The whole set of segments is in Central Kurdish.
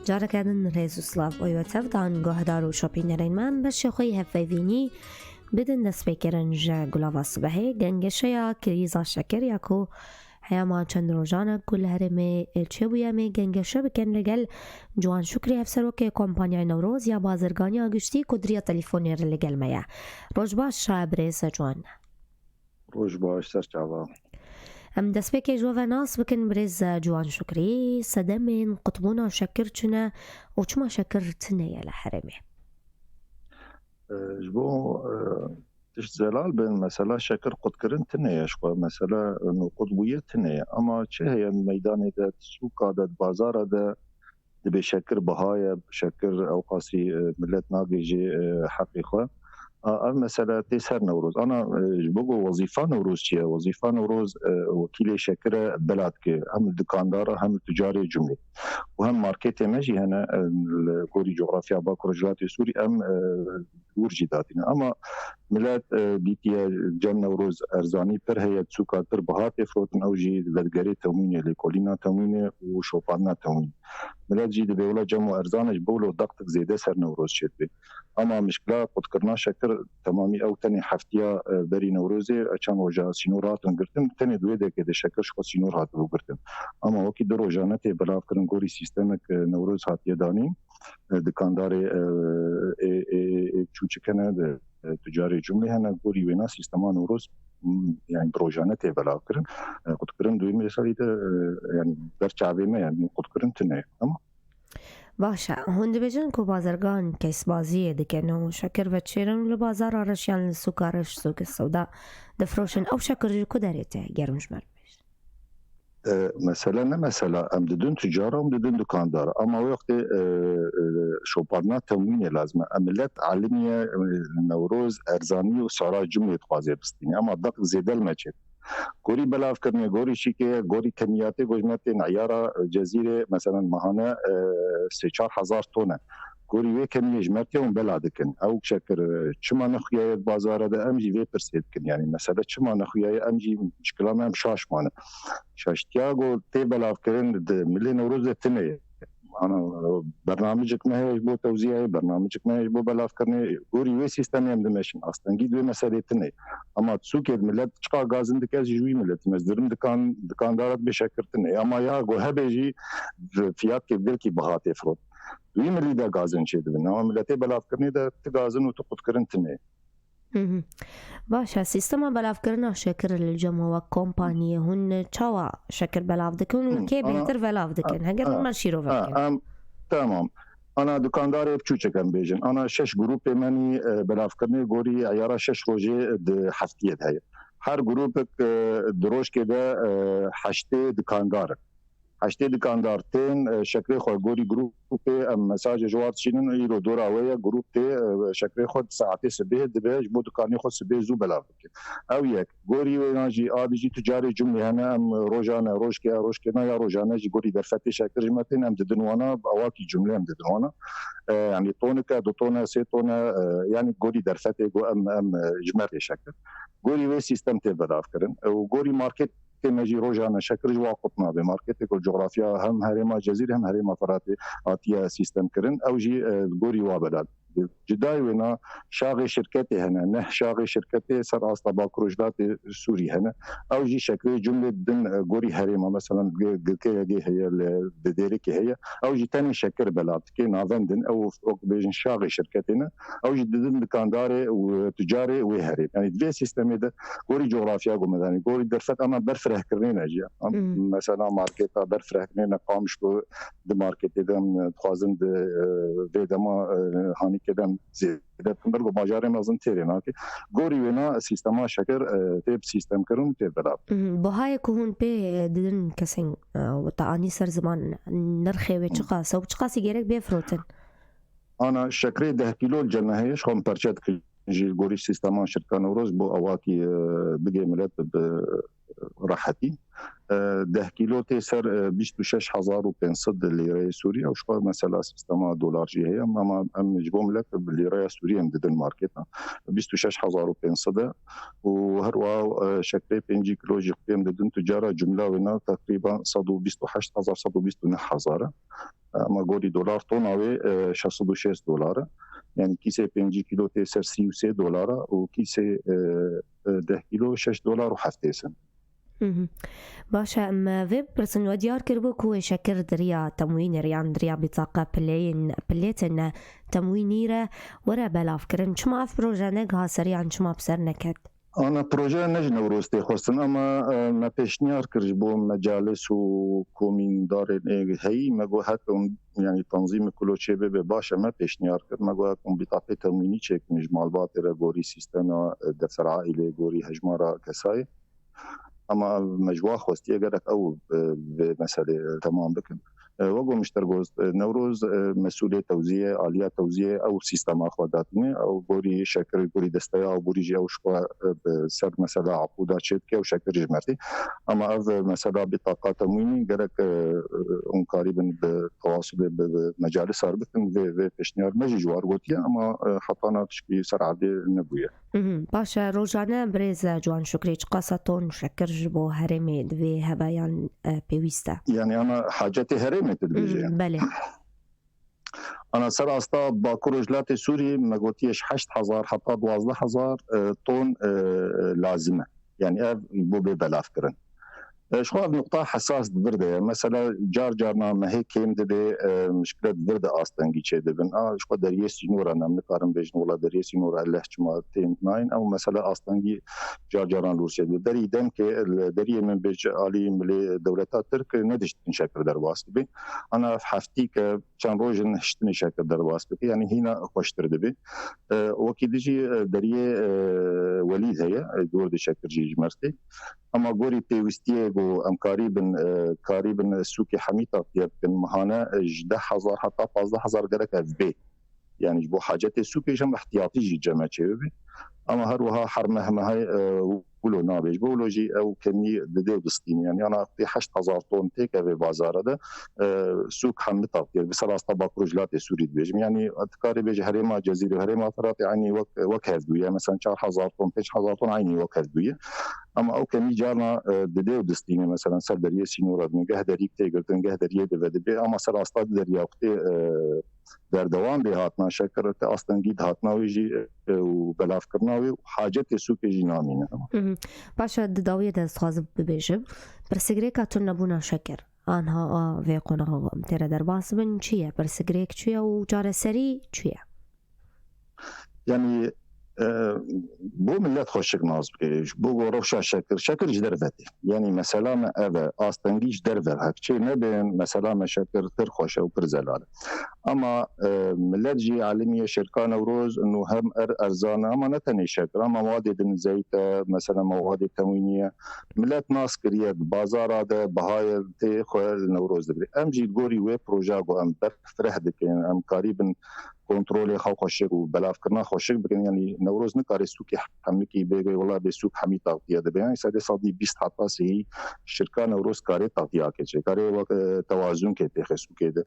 جارك هذا ريزو سلاف ويوتف دان جهدار وشوبينرين من بشيخوي هفايفيني بدن دسبيكرنج گلاوا صبحی گنگشیا کریزا شکر یکو حیاما چند روزانه کل هرمه چه بویمه گنگشه بکن لگل جوان شکری افسرو که کمپانیای نوروز یا بازرگانی آگشتی کدریا تلیفونی رو لگل میا روز باش شابریز جوان روز باش سر چاوا ام دسبیک جوان ناس بکن بریز جوان شکری صدمین قطبونا شکر چنه و چما شکر تنه یا لحرمه جبو تش زلال بين مسألة شكر قد كرن تنية شو مسألة إنه قطبية تنية أما شيء هي ميدان ده سوق ده بازار ده بشكر بهاي بشكر أو قاسي ملت ناقجي حقيقة المسألة تسهر نوروز أنا بقول وظيفة نوروز شيء وظيفة نوروز وكيل شكر بلاد كي هم الدكاندار هم التجاري جملة وهم ماركت ماشي هنا الكوري جغرافيا باكورجلات سوري أم ورجداتنا أما ملات بيتيا جن نوروز أرزاني پر هي تسوكا پر بهات فروتن أوجي لدقري توميني لكولينا توميني وشوبانا توميني ملات جي دبيولا جمو أرزانش بولو دقتك زيادة سر نوروز شد بي أما مشكلة قد كرنا شكر تمامي أو تاني حفتيا بري نوروزي أچان وجا سينورات انقرتن تاني دويدة كده شكر شخص سينورات بوغرتن أما وكي دو روجانتي بلاف كرن غوري سيستمك نوروز هاتيا داني دكانداري چوچكنه تجاري جمله هنا غوري وينا سيستمان نوروز يعني بروجانتي بلاف كرن قد كرن دوي مثالي يعني برچاوي ما يعني قد كرن تنه أما باشا هون دبجن کو بازرگان کیس بازیه دکنه و شکر و چیرن لبازار آرشیان سوکارش سوک السوداء دفروشن او شکر کو داريته گرمش مرمش مثلا ام ددن تجاره ام ددن دكاندار اما وقت شوبارنا تموين لازم عملت عالميه نوروز ارزاني وسعرات جمله خوازي بستني اما دق زيد المجد گوری بلاف کرنه گوری شیکه گوری کمیاتی گوجمت نعیارا جزیره مثلا ماهانه 3-4 تونه گوری وی کمیه جمرتی اون بلادکن او شکر چما نخویای بازار ده امجی وی پرسید کن یعنی مثلا چما نخویای امجی مشکلام هم شاش مانه شاشتیاگو تی بلاف کرن ده ملی نوروز تنه أنا برنامجك ما هي بو توزيعي برنامجك ما هي بو بلاف كرني غوري وي سيستم يمدمشن أصلاً جيد وي مسألة تني أما تسوق الملت تشقى غازن دكاز جوي ملت مزدرم دكاندارات بشكل تني أما يا جو هبجي فيات كبير كي بهات يفرض وي ملي دا غازن شيء دبنا أما ملتي بلاف كرني دا تغازن وتقط كرن تني باشا سيستم بلاف كرنا شكر للجمع وكومباني هن چاوا شكر بلاف دكن كي بهتر بلاف دكن هنگر مرشيرو فكن تمام أنا دكانداري بچوچكم بيجن أنا 6 جروب مني بلاف كرني غوري عيارا 6 روجي هفتيه هي هر جروبك دروش كده 8 دكاندار 8 دكاندارتين شكل خو غوري جروب مساج جوات شنو يرو دورا ويا جروب تي شكل خو ساعتي سبيه دبي جبو دكاني خو سبيه زو بلا او يك غوري ويناجي ابيجي تجاري جمله هنا ام روجانا روشكنا يا روجانا جي غوري درفتي شكل جمتين ام ددنوانا اواكي جمله ام ددنوانا يعني طونكا دو طونه سي طونه يعني غوري درفتي جو ام جمري شكل غوري وي سيستم تي بلا فكرن وغوري ماركت كنجي روجانا شكر جوا قطنا بماركتك والجغرافيا هم هريما جزيره هم هريما فراتي اتيا سيستم كرن او جي غوري وابلاد جداي ونا شاغي شركتي هنا نه شاغي شركتي سر اصلا باكروجدات سوري هنا او جي شكل جمله دن غوري هريما مثلا كي هي بديرك هي او جي تاني شكر بلاد كي نافندن او بيجن شاغي شركتنا او جي دن دكانداري وتجاري وهري يعني دي سيستم ده غوري جغرافيا مثلا غوري درفت انا برفره كرنين اجي مثلا ماركتا برفره كرنين قامش دو ماركت دم خوازن دما هاني كدم زيادة كمبرغو ماجاري مازن تيرينا كي غوري وينا سيستما شكر تيب سيستم كرون تيب بلاب بهاي كون بي ددن كسين وطعاني سر زمان نرخي وچقا سو چقا سيجيرك بيفروتن انا شكري 10 كيلو الجناهيش خم برشات جي غوري سيستما شركه نوروز بو اواكي بقي ملت راحتي 10 كيلو تيسر 26,500 ليره سوريه وشقا مثلا سيستما دولار جي هي اما جبوم لك بالليره السوريه من الماركت 26,500 وهروا شكل 5 كيلو جي قيم ددن تجاره جمله ونا تقريبا 128,129 اما گوری دلار توناوی 606 دلاره يعني كيسه 5 كيلو تيسر 33 دولار وكيسه 10 كيلو 6 دولار وحفتي سن باشا ام في برسن وديار كربو كوي شكر دريا تموين ريان دريا بطاقة بليتن تموينيرة ورا بلاف كرن شما في بروجانك ها سريعا شما بسر نكد أنا بروجه نج نوروز تخصن أما ما بيشنيار كرجبو مجالس وكومين دار هي ما جو هكم يعني تنظيم كله شيء بباشا ما بيشنيار كر ما جو هكم بطاقة تمويني شيء نجمع باتر جوري سيستم دفتر عائلة جوري هجمارة كساي أما مجوا خوستي أجرك أو بمسألة تمام بكن وقو مشترجوز نوروز مسؤولية توزيع آليات توزيع أو سيستم أخواتنا أو بوري شكر بوري دستيا أو بوري جي أو شقة بسر مثلا عقودات شركة أو شكر جمرتي أما أف مثلا بطاقة تمويني جرك قريبا بتواصل بمجال صار بكن في تشنيار مجي جوار قلتي أما حطانا تشكي سرعة النبوية باشا روجانا بريز جوان شكري قصتون شكر جبو هرمي دوي هبايان بيويستا يعني أنا حاجتي هرمي تدبيجي بله أنا سر أستا باكورجلات سوري ما قلتيش 8000 حتى 12000 طن لازمة يعني بو ببلاف كرن شو نقطة حساس برده مثلا جارنا ما هيك كيم دبي مشكلة برده أستنجي شيء دبن شو دريس نورا نمن قارن بيجن ولا دريس نورا الله جماعة تيم ناين أو مثلا أستنجي جارنا لورشة دري دم كدري من بيج علي ملي دولتات ترك ندش نشكر درواس بي أنا في حفتيك كان روجن هشتني شكر درواس بي يعني هنا خوشتر دبي وكيد جي دري وليد هي دور دي شكر جي جمرتي أما قوري بيوستيجو أم قريبا سوكي حميطة يمكن مهانا 10000 حتى 15000 قرك في يعني جبو حاجات السوكي جم احتياطي جي جمع شيء أما هروها حرمه ما هي ولو نابج بولوجي أو كمية دديو دستين يعني أنا أعطي 8000 طن تيكا في بازار ده سوق حميطة يعني بسراس طبق رجلات سوري بيجم يعني أتكاري بيجي هريما جزيرة هريما فرات يعني وكهف دوية مثلا 4000 طن 5000 طن عيني وكهف دوية أما أو كمية جارنا دديو دستين مثلا سر دريه سينورا من جه دريك تيجرتن جه دريه دبي أما سراس طب دريه وقتي در دوام به هاتنا شکر که اصلا گید هاتنا ویجی و بلاف کرناوی حاجت سوک جی نامینه باشا داویه دست خواز ببیجم برسگریکا تو نبونا شکر آنها وی قناها تیره در باس بن چیه برسگریک چیه و جار سری چیه يعني بو ملت خوشك ناز بكيش بو روشا شكر جدر فتي يعني مثلا ما أبا أستنجيش درفر هكشي نبين مثلا ما شكر ترخوشة وبرزلالة أما ملت جي عالمية شركة نوروز إنه هم أرزانة أما نتني شكر أما مواد دن زيتة مثلا مواد تموينية ملت ناس كريات بازار هذا بهاي تيخو نوروز دبري أم جي تقولي وي بروجاغو أم بفرح دكين أم قريبا كنترول خو خوشك وبلاف كرنا خوشك بكن يعني نوروز نكاري سوكي حميكي بيجي والله بسوق حمي تغطية ده يعني سادة صدي 20 حتى سي شركة نوروز كاري تغطية كذا كاري توازن كده خسوكي ده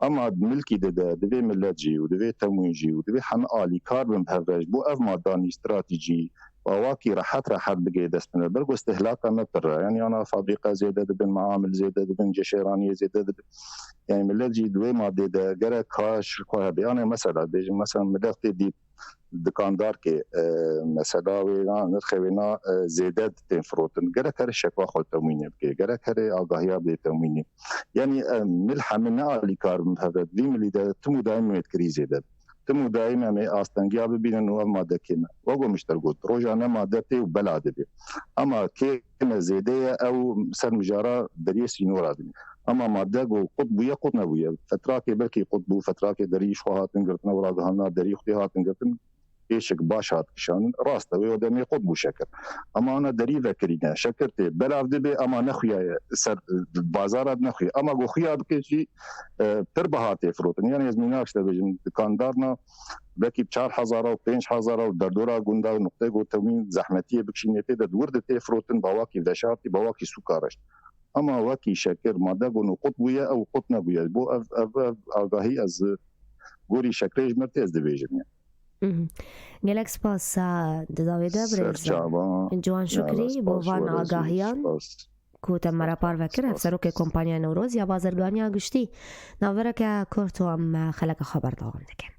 أما ملكي ده ملت جي وده تموين جي وده حن آلي كاربن بهفج بو أف ماداني استراتيجي وواكي راحت بقي دست من البرق واستهلاكها مبتر يعني أنا فابريقة زيادة دبن معامل زيادة دبن جشيرانية زيادة دبن يعني ملت جي دوي مادة ده جرى كاش كوهبي أنا مثلا بيجي مثلا مدرت دي دكاندار كي مثلا وينا نرخينا زيادة تنفروتن جرى كره شكوى خل تمويني بكي جرى كره آگاهية بتمويني يعني ملحة منا اللي كار هذا دي ملي ده تمو دائما يتكري زيادة تمو دائما ما أستنجيا ببين إنه مادة كيما وقو مشتركوا روجانا مادتي وبلاد بي أما كيما زيادة أو سر مجارة دريس نورا بي أما مادة جو قطبية قطنبية فترة بلكي قطبو فترة دريش وها تنقرتنا وراجعنا دريخ فيها تنقرتن إيشك باشات كشان راسته ويودمي قطبو شكر أما أنا دريفة كرينا شكرتي بلاف دبي أما نخويا سر بازارات نخويا أما جو خويا بكيشي تربهاتي فروتن يعني يزميناكش تبجم دكاندارنا بلكي بشار حزارة وبينش حزارة ودردورة قندا ونقطة جو تومين زحمتية بكشينيتي دا دوردتي فروتن بواكي دشارتي بواكي سكارش أما واكي شكر مادا جو قطبوية أو قطنبوية بو أف آگاهي از گوری شکرش مرتی از دیویژن گلک سپاس داویده برز جوان شکری بو وان آگاهیان کوت مرا پار وکر افسرو که کمپانیا نوروز یا بازرگانی گشتی ناوره که کورتو هم خلق خبر داغم دکن